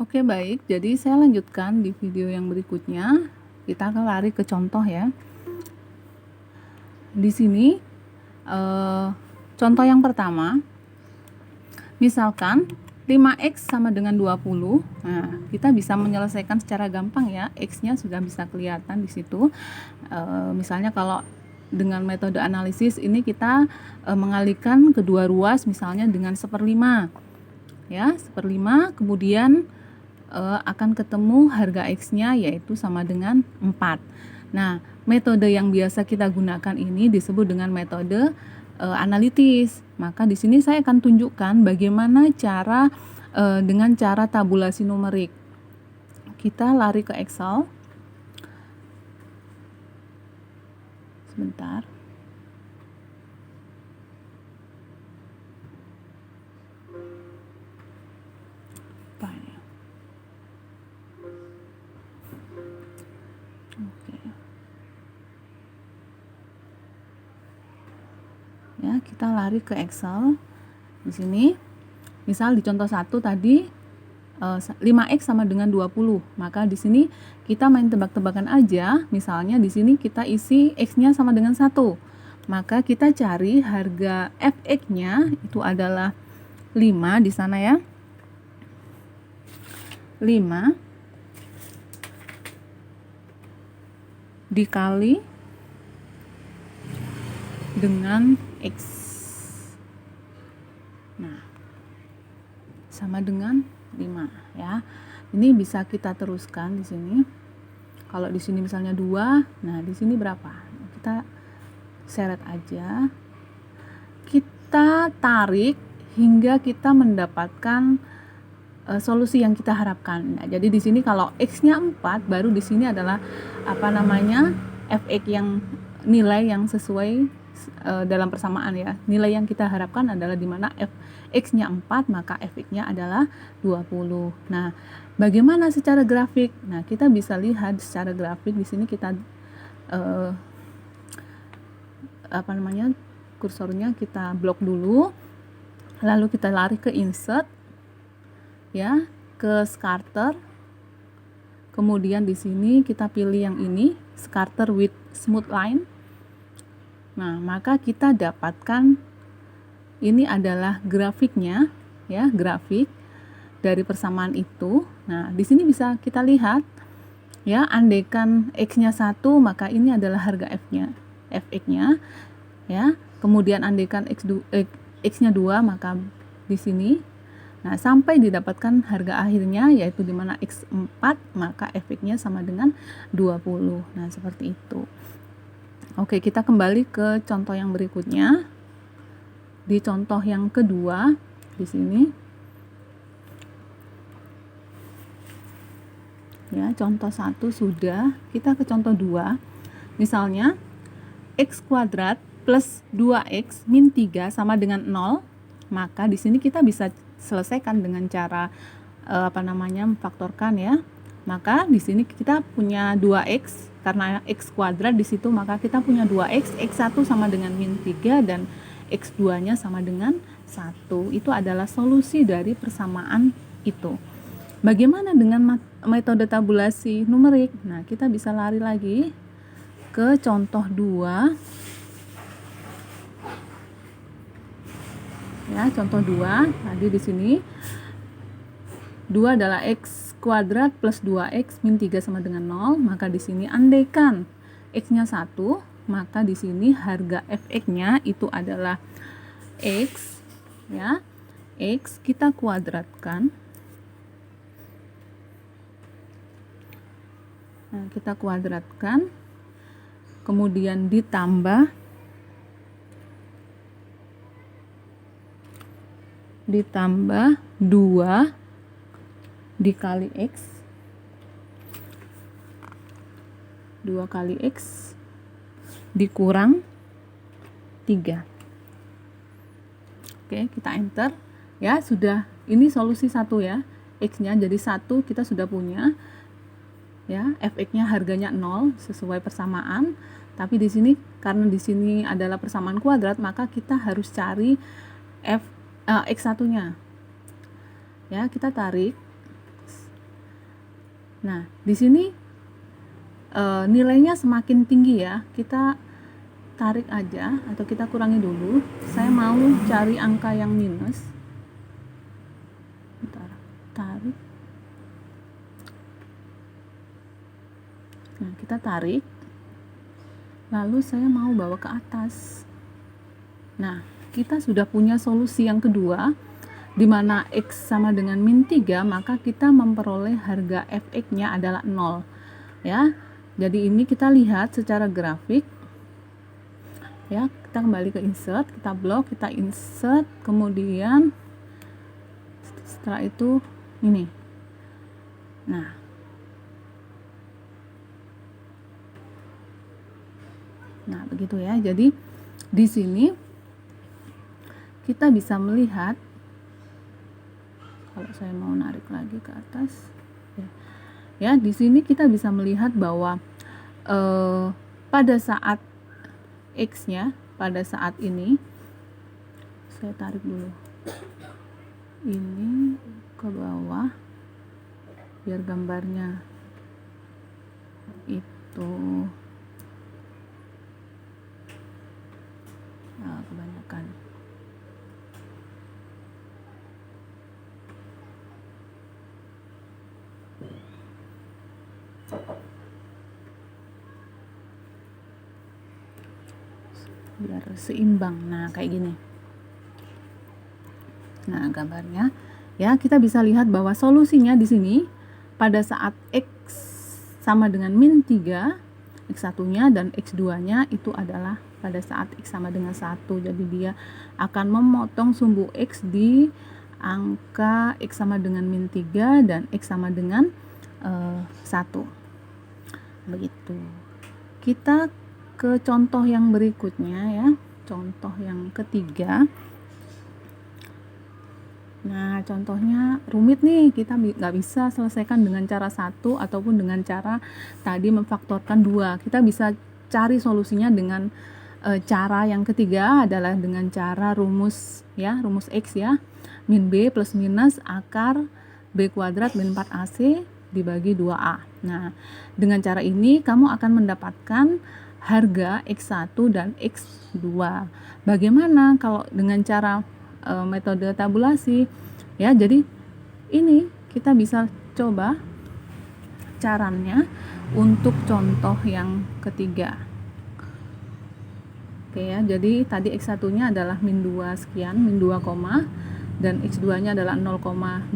Oke, baik. Jadi saya lanjutkan di video yang berikutnya. Kita akan lari ke contoh ya. Di sini contoh yang pertama, misalkan 5x sama dengan 20. Nah, kita bisa menyelesaikan secara gampang ya. X-nya sudah bisa kelihatan di situ. Misalnya kalau dengan metode analisis ini kita mengalihkan kedua ruas misalnya dengan 1/5. Ya, 1/5, kemudian akan ketemu harga X-nya yaitu sama dengan 4. Nah, metode yang biasa kita gunakan ini disebut dengan metode analitis. Maka di sini saya akan tunjukkan bagaimana cara dengan cara tabulasi numerik. Kita lari ke Excel. Sebentar. Oke. Ya, kita lari ke Excel. Di sini, misal di contoh 1 tadi 5x sama dengan 20. Maka di sini kita main tebak-tebakan aja. Misalnya di sini kita isi x-nya sama dengan 1. Maka kita cari harga fx-nya itu adalah 5 di sana ya. 5 dikali dengan X. Nah, sama dengan 5 ya. Ini bisa kita teruskan di sini. Kalau di sini misalnya 2, nah di sini berapa? Kita seret aja. Kita tarik hingga kita mendapatkan solusi yang kita harapkan. Nah, jadi di sini kalau X-nya 4, baru di sini adalah fx yang nilai yang sesuai dalam persamaan ya. Nilai yang kita harapkan adalah di mana x-nya 4, maka fx-nya adalah 20. Nah, bagaimana secara grafik? Nah, kita bisa lihat secara grafik di sini kita kursornya kita blok dulu. Lalu kita lari ke insert ya, ke scatter. Kemudian di sini kita pilih yang ini, scatter with smooth line. Nah, maka kita dapatkan ini adalah grafiknya ya, grafik dari persamaan itu. Nah, di sini bisa kita lihat ya, andaikan x-nya 1, maka ini adalah harga fx-nya ya. Kemudian andaikan x-nya 2, maka di sini. Nah, sampai didapatkan harga akhirnya yaitu di mana x4, maka fx-nya sama dengan 20. Nah, seperti itu. Oke, kita kembali ke contoh yang berikutnya. Di contoh yang kedua di sini. Ya, contoh 1 sudah, kita ke contoh 2. Misalnya x kuadrat plus 2x min 3 sama dengan 0, maka di sini kita bisa selesaikan dengan cara memfaktorkan ya. Maka di sini kita punya 2x karena x kuadrat di situ, maka kita punya 2x, x1 sama dengan min 3 dan x2-nya sama dengan 1. Itu adalah solusi dari persamaan itu. Bagaimana dengan metode tabulasi numerik? Nah, kita bisa lari lagi ke contoh 2. Ya, contoh 2. Tadi di sini 2 adalah x kuadrat plus 2x min 3 sama dengan 0. Maka di sini andaikan x-nya 1, maka di sini harga fx-nya itu adalah x ya. X kita kuadratkan. Nah, kita kuadratkan. Kemudian ditambah 2 dikali x, 2 kali x dikurang 3. Oke, kita enter ya. Sudah, ini solusi 1 ya, x-nya jadi 1 kita sudah punya ya. Fx-nya harganya 0 sesuai persamaan, tapi di sini karena di sini adalah persamaan kuadrat, maka kita harus cari x1-nya ya. Kita tarik Nah, di sini nilainya semakin tinggi ya, kita tarik aja atau kita kurangi dulu. Saya mau cari angka yang minus. Bentar, tarik. Nah, kita tarik. Lalu saya mau bawa ke atas. Nah, kita sudah punya solusi yang kedua, di mana X sama dengan min 3, maka kita memperoleh harga fx-nya adalah 0. Ya. Jadi ini kita lihat secara grafik. Ya, kita kembali ke insert, kita blok, kita insert, kemudian setelah itu ini. Nah, begitu ya. Jadi di sini kita bisa melihat, kalau saya mau narik lagi ke atas, ya di sini kita bisa melihat bahwa pada saat X-nya, pada saat ini, saya tarik dulu ini ke bawah biar gambarnya itu kebanyakan. Biar seimbang. Nah, kayak gini. Nah, gambarnya ya, kita bisa lihat bahwa solusinya di sini pada saat X sama dengan min 3, X1-nya dan X2-nya itu adalah pada saat X sama dengan 1. Jadi dia akan memotong sumbu X di angka X sama dengan min 3 dan X sama dengan 1. Begitu. Kita ke contoh yang berikutnya ya, contoh yang ketiga. Nah, contohnya rumit nih, kita nggak bisa selesaikan dengan cara 1 ataupun dengan cara tadi memfaktorkan 2. Kita bisa cari solusinya dengan cara yang ketiga adalah dengan cara rumus ya, rumus X ya, min B plus minus akar B kuadrat min 4AC dibagi 2A. Nah, dengan cara ini kamu akan mendapatkan harga X1 dan X2. Bagaimana kalau dengan cara metode tabulasi ya? Jadi ini kita bisa coba caranya untuk contoh yang ketiga. Oke ya, jadi tadi X1-nya adalah min 2 sekian, min 2, dan X2-nya adalah 0,8.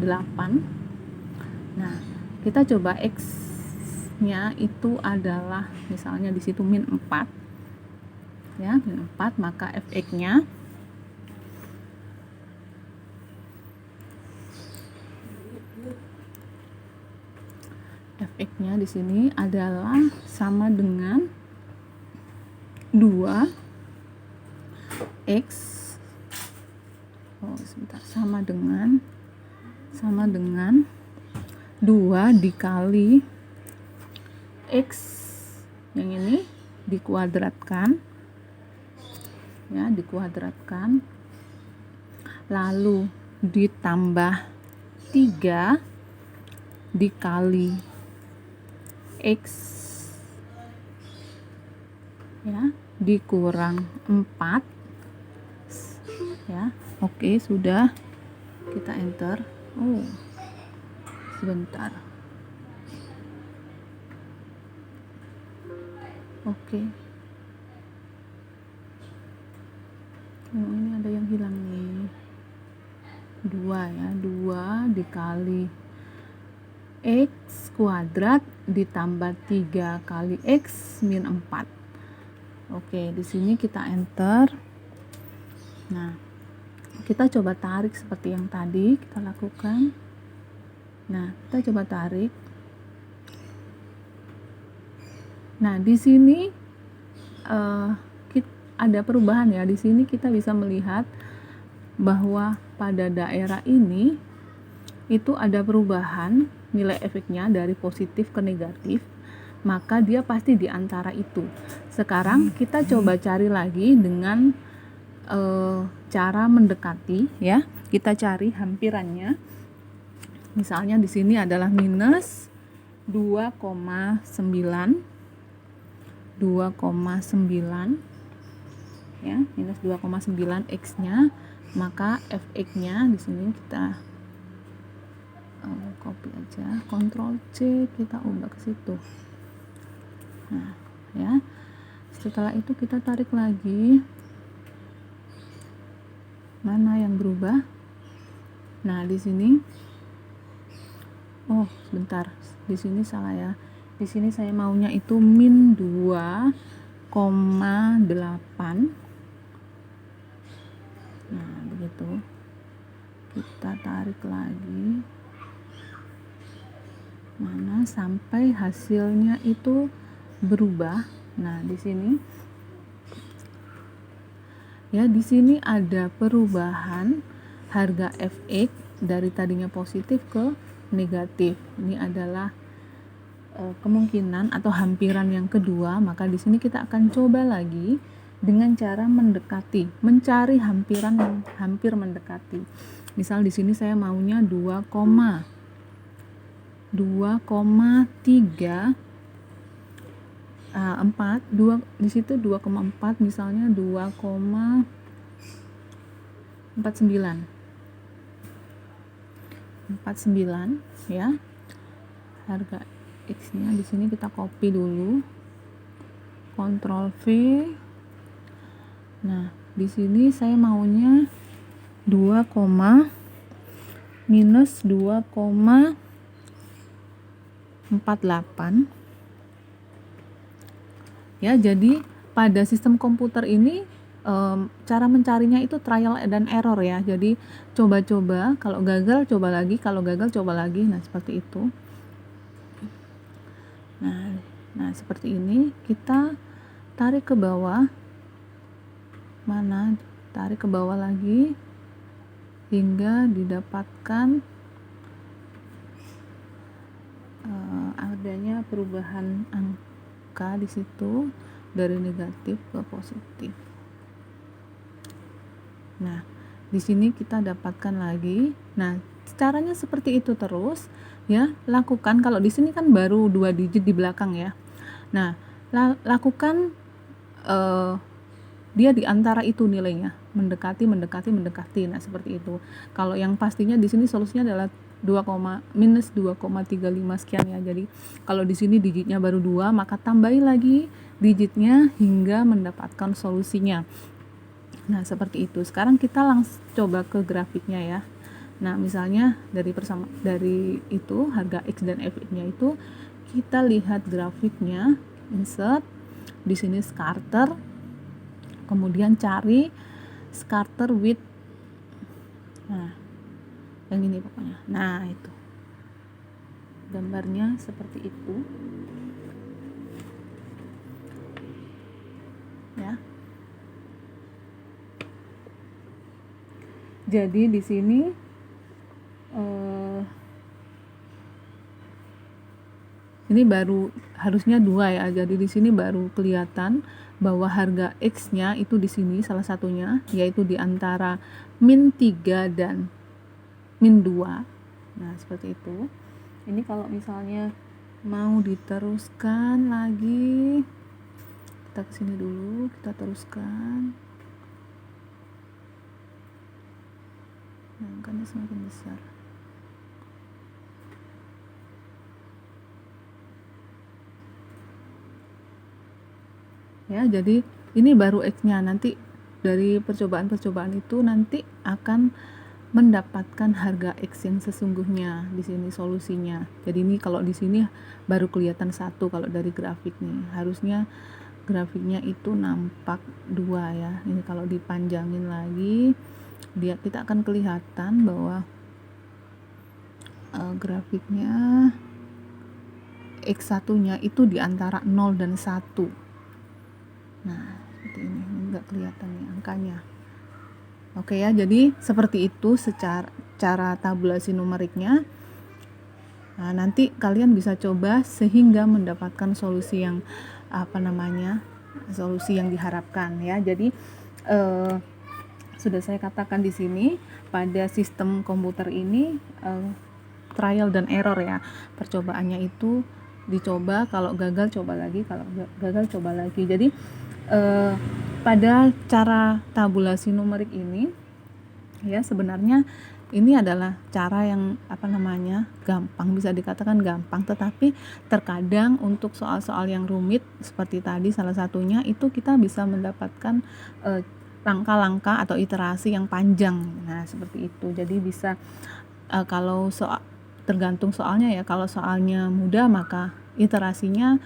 Nah, kita coba X-nya itu adalah misalnya di situ min 4. Ya, min 4, maka fx-nya fx-nya di sini adalah sama dengan 2 X sama dengan 2 dikali X yang ini dikuadratkan ya, dikuadratkan lalu ditambah 3 dikali X ya, dikurang 4 ya. Oke, sudah, kita enter. Sebentar. Oke. Ini ada yang hilang nih. 2 ya, 2 dikali X kuadrat ditambah 3 kali X min 4. Oke, di sini kita enter. Nah, kita coba tarik seperti yang tadi kita lakukan. Nah, kita coba tarik. Nah, di sini ada perubahan ya. Di sini kita bisa melihat bahwa pada daerah ini itu ada perubahan nilai efeknya dari positif ke negatif, maka dia pasti di antara itu. Sekarang kita coba cari lagi dengan cara mendekati ya. Kita cari hampirannya. Misalnya di sini adalah minus 2,9 ya, minus 2,9 X-nya, maka Fx-nya di sini kita copy aja, Ctrl C, kita ubah ke situ. Nah, ya. Setelah itu kita tarik lagi. Mana yang berubah? Nah, di sini sebentar. Di sini salah ya. Di sini saya maunya itu min 2,8. Nah, begitu. Kita tarik lagi. Mana sampai hasilnya itu berubah. Nah, di sini ya, di sini ada perubahan harga Fx dari tadinya positif ke negatif. Ini adalah kemungkinan atau hampiran yang kedua, maka di sini kita akan coba lagi dengan cara mendekati, mencari hampiran yang hampir mendekati. Misal di sini saya maunya 2,3 4, di situ 2,4, misalnya 2,49 ya. Harga X-nya di sini kita copy dulu. Ctrl V. Nah, di sini saya maunya minus 2,48 ya. Jadi pada sistem komputer ini cara mencarinya itu trial dan error ya. Jadi coba-coba, kalau gagal coba lagi, kalau gagal coba lagi. Nah, seperti itu. Nah, seperti ini. Kita tarik ke bawah. Mana? Tarik ke bawah lagi hingga didapatkan adanya perubahan angka di situ dari negatif ke positif. Nah, di sini kita dapatkan lagi. Nah, caranya seperti itu terus ya. Lakukan, kalau di sini kan baru 2 digit di belakang ya. Nah, lakukan dia di antara itu nilainya, mendekati. Nah, seperti itu. Kalau yang pastinya di sini solusinya adalah minus 2,35 sekian ya. Jadi kalau di sini digitnya baru 2, maka tambahi lagi digitnya hingga mendapatkan solusinya. Nah, seperti itu. Sekarang kita langsung coba ke grafiknya ya. Nah, misalnya dari itu harga X dan Fx-nya itu, kita lihat grafiknya, insert di sini scatter, kemudian cari scatter width. Nah, yang ini pokoknya. Nah, itu gambarnya seperti itu ya. Jadi di sini ini baru harusnya 2 ya. Jadi di sini baru kelihatan bahwa harga X-nya itu di sini salah satunya, yaitu di antara min 3 dan min 2. Nah, seperti itu. Ini kalau misalnya mau diteruskan lagi, kita kesini dulu, kita teruskan. Nah, angkanya semakin besar. Ya, jadi ini baru X-nya. Nanti dari percobaan-percobaan itu nanti akan mendapatkan harga X yang sesungguhnya. Di sini solusinya. Jadi ini kalau di sini baru kelihatan 1 kalau dari grafik nih. Harusnya grafiknya itu nampak 2 ya. Ini kalau dipanjangin lagi, kita akan kelihatan bahwa grafiknya X1-nya itu di antara 0 dan 1. Nah, seperti ini enggak kelihatan nih angkanya. Oke ya, jadi seperti itu secara cara tabulasi numeriknya. Nah, nanti kalian bisa coba sehingga mendapatkan solusi yang solusi yang diharapkan ya. Jadi sudah saya katakan di sini, pada sistem komputer ini trial dan error ya. Percobaannya itu dicoba, kalau gagal coba lagi, kalau gagal coba lagi. Jadi pada cara tabulasi numerik ini ya, sebenarnya ini adalah cara yang gampang, bisa dikatakan gampang, tetapi terkadang untuk soal-soal yang rumit seperti tadi salah satunya itu kita bisa mendapatkan langkah-langkah atau iterasi yang panjang. Nah, seperti itu. Jadi bisa kalau tergantung soalnya ya. Kalau soalnya mudah maka iterasinya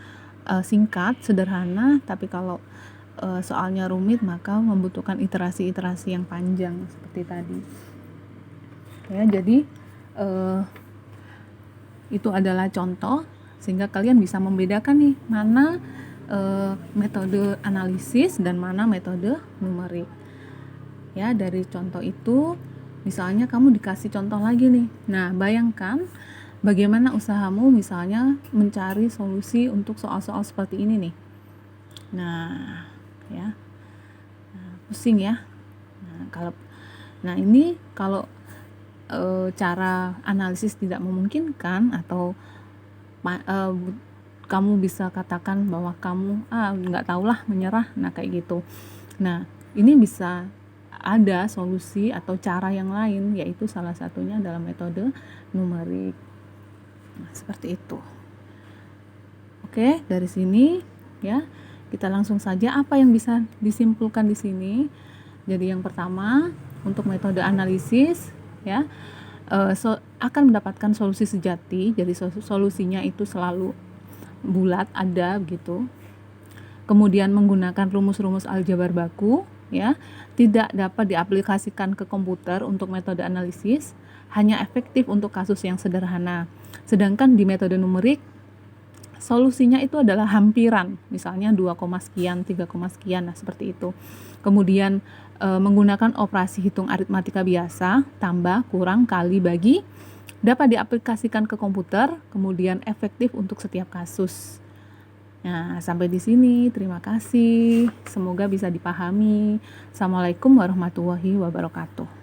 singkat, sederhana, tapi kalau soalnya rumit maka membutuhkan iterasi-iterasi yang panjang seperti tadi. Ya, jadi itu adalah contoh sehingga kalian bisa membedakan nih mana metode analisis dan mana metode numerik. Ya, dari contoh itu misalnya kamu dikasih contoh lagi nih. Nah, bayangkan bagaimana usahamu misalnya mencari solusi untuk soal-soal seperti ini nih. Nah, ya. Pusing ya. Nah, ini kalau cara analisis tidak memungkinkan atau kamu bisa katakan bahwa kamu nggak tahulah, menyerah, nah kayak gitu. Nah, ini bisa ada solusi atau cara yang lain, yaitu salah satunya dalam metode numerik. Nah, seperti itu. Oke, dari sini ya kita langsung saja apa yang bisa disimpulkan di sini. Jadi yang pertama, untuk metode analisis ya akan mendapatkan solusi sejati. Jadi solusinya itu selalu bulat, ada gitu. Kemudian menggunakan rumus-rumus aljabar baku ya, tidak dapat diaplikasikan ke komputer untuk metode analisis, hanya efektif untuk kasus yang sederhana. Sedangkan di metode numerik solusinya itu adalah hampiran, misalnya 2, sekian, 3, sekian, nah seperti itu. Kemudian menggunakan operasi hitung aritmatika biasa, tambah, kurang, kali, bagi, dapat diaplikasikan ke komputer, kemudian efektif untuk setiap kasus. Nah, sampai di sini, terima kasih. Semoga bisa dipahami. Assalamualaikum warahmatullahi wabarakatuh.